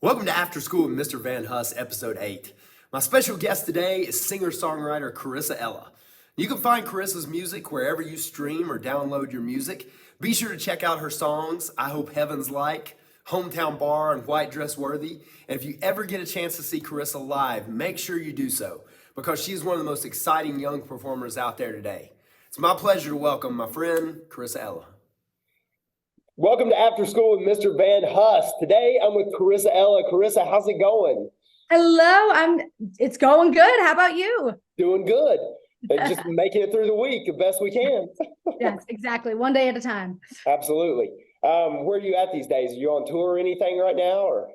Welcome to After School with Mr. Van Huss, Episode 8. My special guest today is singer-songwriter Karissa Ella. You can find Karissa's music wherever you stream or download your music. Be sure to check out her songs, I Hope Heaven's Like, Hometown Bar, and White Dress Worthy. And if you ever get a chance to see Karissa live, make sure you do so, because she's one of the most exciting young performers out there today. It's my pleasure to welcome my friend, Karissa Ella. Welcome to After School with Mr. Van Huss. Today I'm with Karissa Ella. Karissa, how's it going? Hello, it's going good. How about you? Doing good. And just making it through the week the best we can. Yes, exactly. One day at a time. Absolutely. Where are you at these days? Are you on tour or anything right now? Or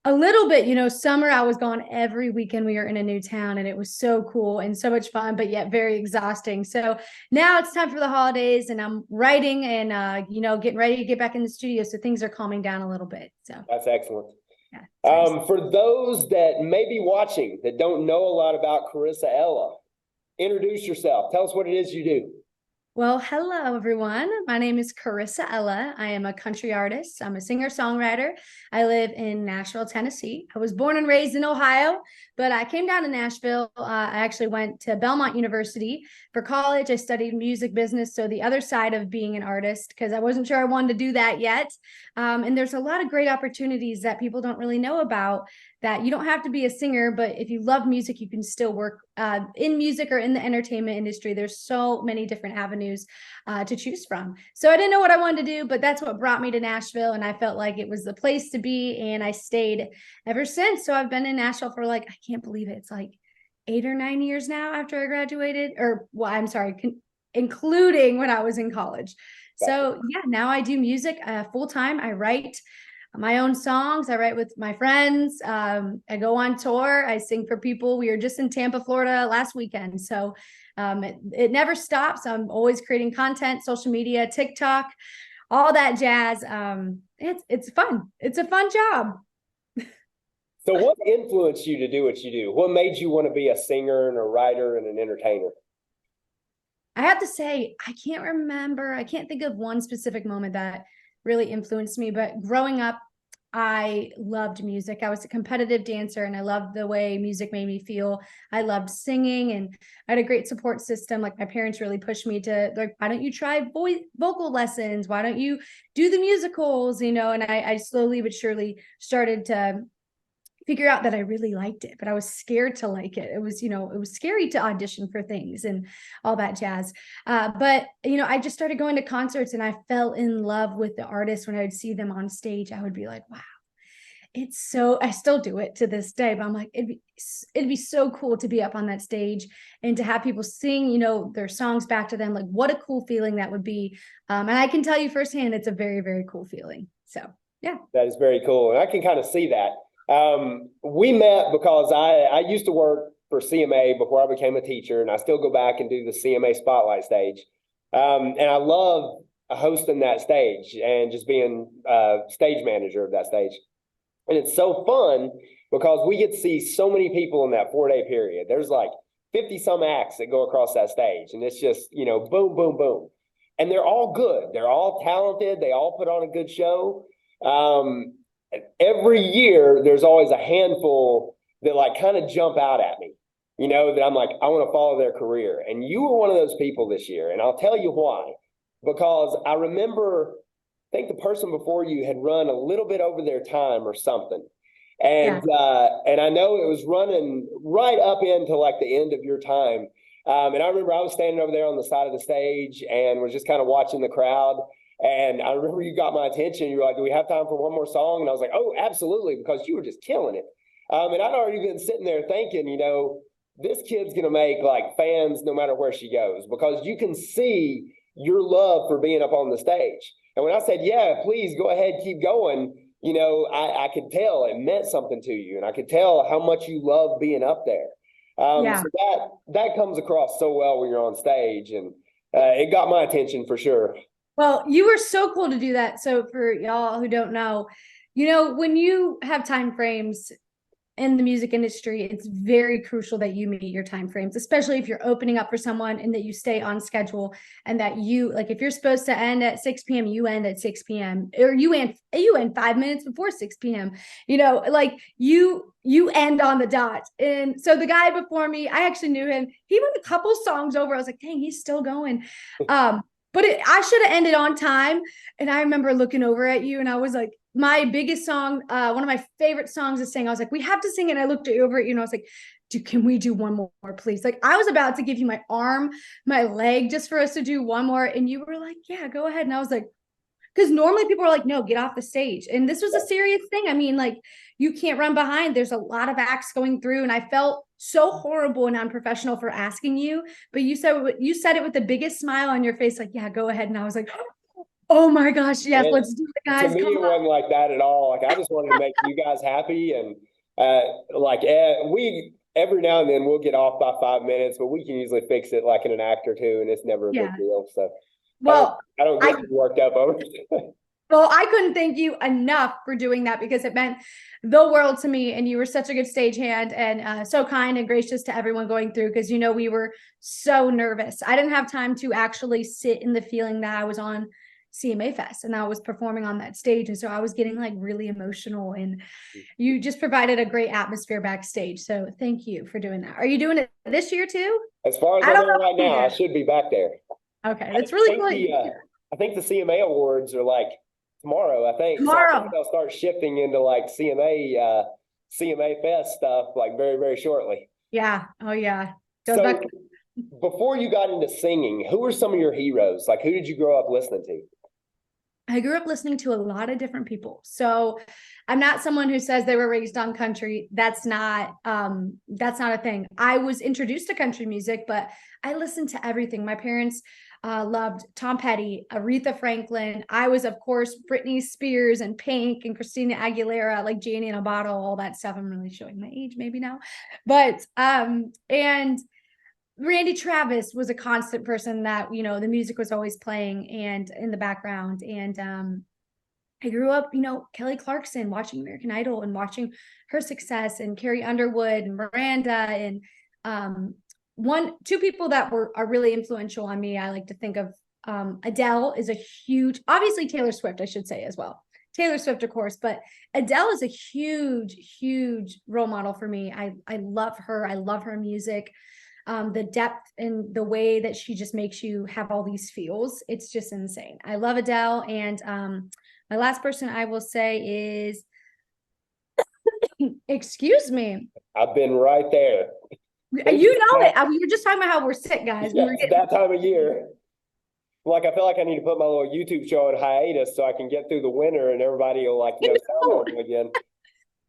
A little bit, summer I was gone every weekend. We were in a new town and it was so cool and so much fun, but yet very exhausting. So now it's time for the holidays and I'm writing and, getting ready to get back in the studio. So things are calming down a little bit. So that's excellent. Yeah, nice. For those that may be watching that don't know a lot about Karissa Ella, introduce yourself. Tell us what it is you do. Well, hello, everyone. My name is Karissa Ella. I am a country artist. I'm a singer-songwriter. I live in Nashville, Tennessee. I was born and raised in Ohio, but I came down to Nashville. I actually went to Belmont University for college. I studied music business, so the other side of being an artist, because I wasn't sure I wanted to do that yet. And there's a lot of great opportunities that people don't really know about, that you don't have to be a singer, but if you love music, you can still work in music or in the entertainment industry. There's so many different avenues to choose from. So I didn't know what I wanted to do, but that's what brought me to Nashville. And I felt like it was the place to be. And I stayed ever since. So I've been in Nashville for I can't believe it. It's 8 or 9 years now after I graduated, including when I was in college. So yeah, now I do music full time. I write my own songs. I write with my friends. I go on tour. I sing for people. We were just in Tampa, Florida last weekend. So it never stops. I'm always creating content, social media, TikTok, all that jazz. It's fun. It's a fun job. So what influenced you to do what you do? What made you want to be a singer and a writer and an entertainer? I have to say, I can't think of one specific moment that really influenced me, but growing up, I loved music. I was a competitive dancer and I loved the way music made me feel. I loved singing and I had a great support system. My parents really pushed me to why don't you try vocal lessons? Why don't you do the musicals? And I slowly but surely started to figure out that I really liked it, but I was scared to like it. It was scary to audition for things and all that jazz. But I just started going to concerts and I fell in love with the artists. When I would see them on stage, I would be like, wow, I still do it to this day, but I'm like, it'd be so cool to be up on that stage and to have people sing, their songs back to them. What a cool feeling that would be. And I can tell you firsthand, it's a very, very cool feeling. So yeah. That is very cool. And I can kind of see that. We met because I used to work for CMA before I became a teacher, and I still go back and do the CMA Spotlight stage. And I love hosting that stage and just being stage manager of that stage. And it's so fun because we get to see so many people in that 4-day period. There's 50 some acts that go across that stage, and it's just, boom, boom, boom. And they're all good. They're all talented. They all put on a good show. Every year, there's always a handful that kind of jump out at me, that I'm like, I want to follow their career. And you were one of those people this year. And I'll tell you why. Because I remember, I think the person before you had run a little bit over their time or something. And and I know it was running right up into the end of your time. And I remember I was standing over there on the side of the stage and was just kind of watching the crowd. And I remember you got my attention. You were like, do we have time for one more song? And I was like, oh, absolutely, because you were just killing it. And I'd already been sitting there thinking, this kid's going to make fans no matter where she goes, because you can see your love for being up on the stage. And when I said, yeah, please go ahead, keep going, I could tell it meant something to you. And I could tell how much you love being up there. So that comes across so well when you're on stage. And it got my attention for sure. Well, you were so cool to do that. So for y'all who don't know, when you have time frames, in the music industry, it's very crucial that you meet your time frames, especially if you're opening up for someone, and that you stay on schedule, and that you, like, if you're supposed to end at 6 p.m., you end at 6 p.m. or you end 5 minutes before 6 p.m. Like you end on the dot. And so the guy before me, I actually knew him. He went a couple songs over. I was like, dang, he's still going. But I should have ended on time. And I remember looking over at you, and I was like, my biggest song, one of my favorite songs to sing, I was like, we have to sing it. And I looked over at you, and I was like, can we do one more, please? Like, I was about to give you my arm, my leg, just for us to do one more. And you were like, yeah, go ahead. And I was like, because normally people are like, no, get off the stage. And this was a serious thing. I mean, like, you can't run behind. There's a lot of acts going through. And I felt so horrible and unprofessional for asking you. But you said it with the biggest smile on your face, like, yeah, go ahead. And I was like, oh my gosh, yes, let's do it, guys. To me, it wasn't like that at all. Like, I just wanted to make you guys happy. And we, every now and then we'll get off by 5 minutes, but we can usually fix it like in an act or two, and it's never a big deal. So well, I don't get worked up over it. Well, I couldn't thank you enough for doing that, because it meant the world to me. And you were such a good stagehand, and so kind and gracious to everyone going through, because, we were so nervous. I didn't have time to actually sit in the feeling that I was on CMA Fest and I was performing on that stage. And so I was getting like really emotional, and you just provided a great atmosphere backstage. So thank you for doing that. Are you doing it this year too? As far as I know right now, I should be back there. Okay, that's really cool. I think the CMA awards are like tomorrow, I think. Tomorrow. So I think they'll start shifting into like CMA Fest stuff like very, very shortly. Yeah. Oh yeah. Before you got into singing, who were some of your heroes? Like, who did you grow up listening to? I grew up listening to a lot of different people. So I'm not someone who says they were raised on country. That's not a thing. I was introduced to country music, but I listened to everything. My parents loved Tom Petty, Aretha Franklin. I was, of course, Britney Spears and Pink and Christina Aguilera, like Janie in a Bottle, all that stuff. I'm really showing my age maybe now. But, and Randy Travis was a constant person that, the music was always playing and in the background. And I grew up, Kelly Clarkson, watching American Idol and watching her success, and Carrie Underwood and Miranda, and two people that are really influential on me. I like to think of Adele is a huge, obviously Taylor Swift, I should say as well. Taylor Swift, of course, but Adele is a huge, huge role model for me. I love her. I love her music. The depth and the way that she just makes you have all these feels. It's just insane. I love Adele. And my last person I will say is, excuse me. I've been right there. You know it. We were just talking about how we're sick, guys. Yeah, it's that time of year. Like, I feel like I need to put my little YouTube show on hiatus so I can get through the winter and everybody will sound again.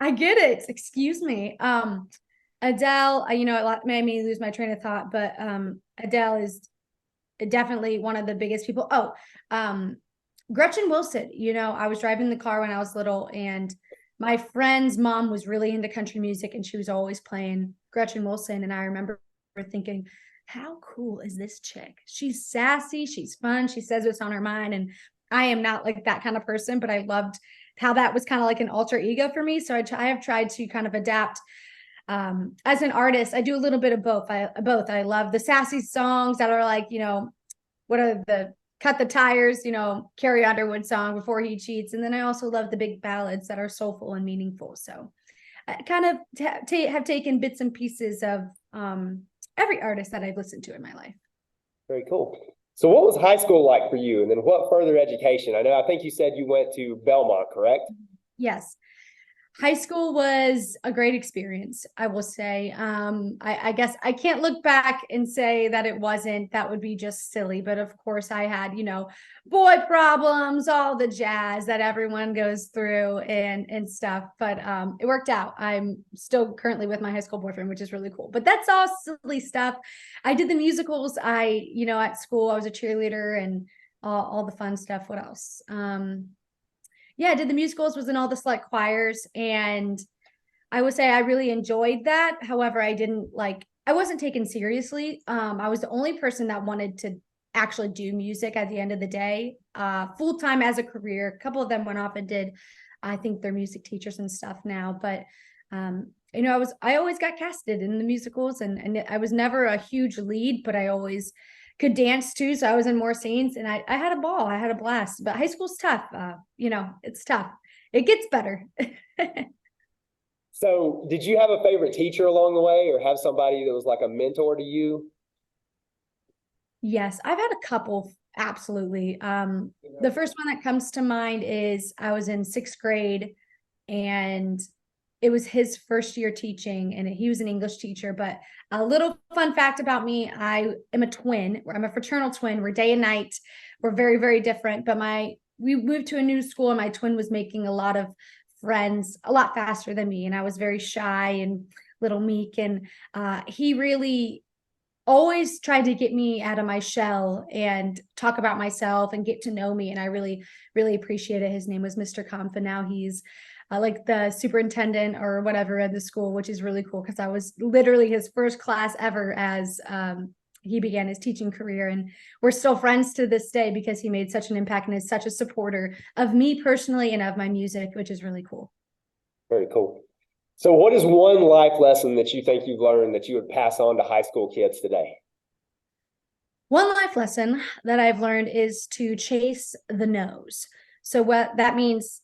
I get it. Excuse me. Adele, it made me lose my train of thought, but Adele is definitely one of the biggest people. Gretchen Wilson, I was driving the car when I was little, and my friend's mom was really into country music, and she was always playing Gretchen Wilson. And I remember thinking, how cool is this chick? She's sassy, she's fun, she says what's on her mind. And I am not like that kind of person, but I loved how that was kind of like an alter ego for me. So I have tried to kind of adapt. As an artist, I do a little bit of both. I love the sassy songs that are like, what are the cut the tires, Carrie Underwood song, Before He Cheats. And then I also love the big ballads that are soulful and meaningful. So I kind of have taken bits and pieces of every artist that I've listened to in my life. Very cool. So what was high school like for you? And then what further education? I think you said you went to Belmont, correct? Yes. High school was a great experience, I will say. I guess I can't look back and say that it wasn't. That would be just silly. But of course, I had, boy problems, all the jazz that everyone goes through and stuff. But it worked out. I'm still currently with my high school boyfriend, which is really cool. But that's all silly stuff. I did the musicals. At school, I was a cheerleader and all the fun stuff. What else? I did the musicals, was in all the select choirs, and I would say I really enjoyed that. However, I wasn't taken seriously. I was the only person that wanted to actually do music at the end of the day, full-time as a career. A couple of them went off and did, I think they're music teachers and stuff now, but I always got casted in the musicals, and I was never a huge lead, but I always could dance too. So I was in more scenes, and I had a ball. I had a blast. But high school's tough. It's tough. It gets better. So did you have a favorite teacher along the way, or have somebody that was like a mentor to you? Yes, I've had a couple, absolutely. The first one that comes to mind is I was in 6th grade, and it was his first year teaching, and he was an English teacher. But a little fun fact about me, I am a twin. I'm a fraternal twin. We're day and night. We're very, very different. But we moved to a new school, and my twin was making a lot of friends a lot faster than me. And I was very shy and little meek. And he really always tried to get me out of my shell and talk about myself and get to know me. And I really, really appreciate it. His name was Mr. Kampf, and now he's like the superintendent or whatever at the school, which is really cool because I was literally his first class ever as he began his teaching career. And we're still friends to this day because he made such an impact and is such a supporter of me personally and of my music, which is really cool. Very cool. So what is one life lesson that you think you've learned that you would pass on to high school kids today? One life lesson that I've learned is to chase the no's. So what that means,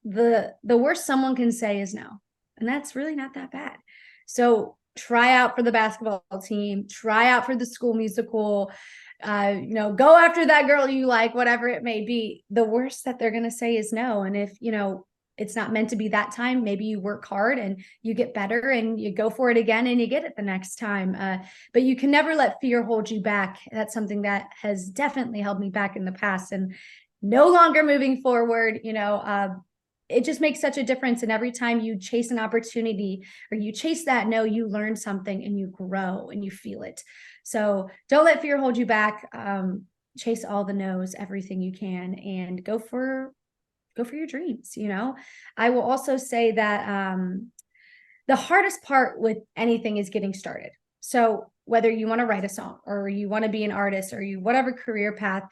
the worst someone can say is no. And that's really not that bad. So try out for the basketball team, try out for the school musical, go after that girl you like, whatever it may be. The worst that they're going to say is no. And if, it's not meant to be that time, maybe you work hard and you get better and you go for it again and you get it the next time. But you can never let fear hold you back. That's something that has definitely held me back in the past, and no longer moving forward. It just makes such a difference. And every time you chase an opportunity or you chase that no, you learn something and you grow and you feel it. So don't let fear hold you back. Chase all the no's, everything you can, and go for your dreams. I will also say that the hardest part with anything is getting started. So whether you want to write a song or you want to be an artist or whatever career path,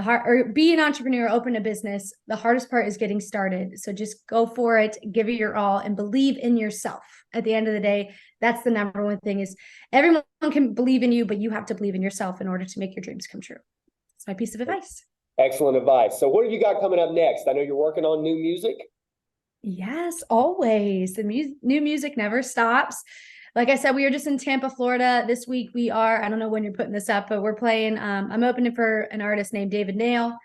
or be an entrepreneur, open a business, the hardest part is getting started. So just go for it, give it your all, and believe in yourself. At the end of the day, that's the number one thing. Is everyone can believe in you, but you have to believe in yourself in order to make your dreams come true. That's my piece of advice. Excellent advice. So what have you got coming up next? I know you're working on new music. Yes, always. The new music never stops. Like I said, we are just in Tampa, Florida. This week we are, I don't know when you're putting this up, but we're playing, I'm opening for an artist named David Nail.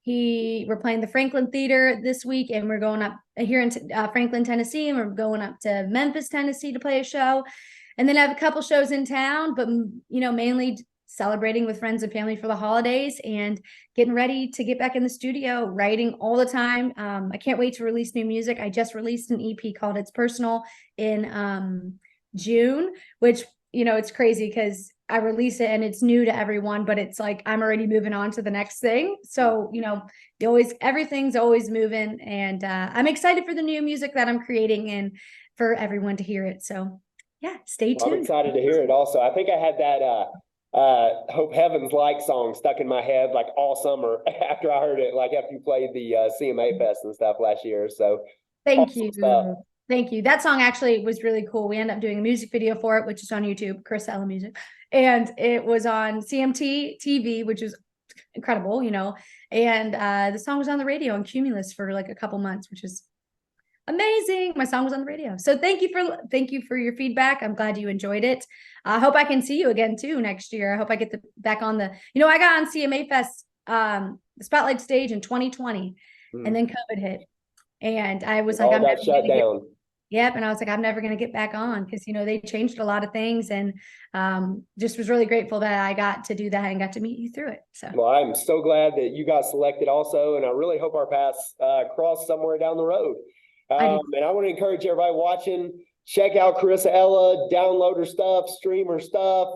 We're playing the Franklin Theater this week, and we're going up here in Franklin, Tennessee, and we're going up to Memphis, Tennessee to play a show. And then I have a couple shows in town, but, mainly celebrating with friends and family for the holidays and getting ready to get back in the studio, writing all the time. I can't wait to release new music. I just released an EP called It's Personal in June, which, it's crazy because I release it and it's new to everyone, but it's like I'm already moving on to the next thing. So, everything's always moving, and I'm excited for the new music that I'm creating and for everyone to hear it. So yeah, stay tuned. I'm excited to hear it also. I think I had that Hope Heaven's Like song stuck in my head like all summer after I heard it, like after you played the CMA Fest and stuff last year. So thank awesome you. Stuff. Thank you. That song actually was really cool. We ended up doing a music video for it, which is on YouTube, Karissa Ella Music. And it was on CMT TV, which is incredible, and the song was on the radio on Cumulus for like a couple months, which is amazing. My song was on the radio. So thank you for your feedback. I'm glad you enjoyed it. I hope I can see you again too next year. I hope I get back on I got on CMA Fest, the Spotlight stage in 2020, and then COVID hit. And I was like, all got shut down. Yep. And I was like, I'm never going to get back on because, they changed a lot of things, and just was really grateful that I got to do that and got to meet you through it. So, well, I'm so glad that you got selected also. And I really hope our paths cross somewhere down the road. And I want to encourage everybody watching, check out Karissa Ella, download her stuff, stream her stuff,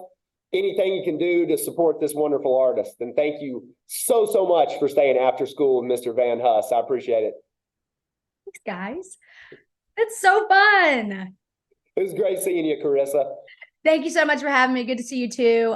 anything you can do to support this wonderful artist. And thank you so, so much for staying after school with Mr. Van Huss. I appreciate it. Thanks, guys. It's so fun. It was great seeing you, Karissa. Thank you so much for having me. Good to see you too.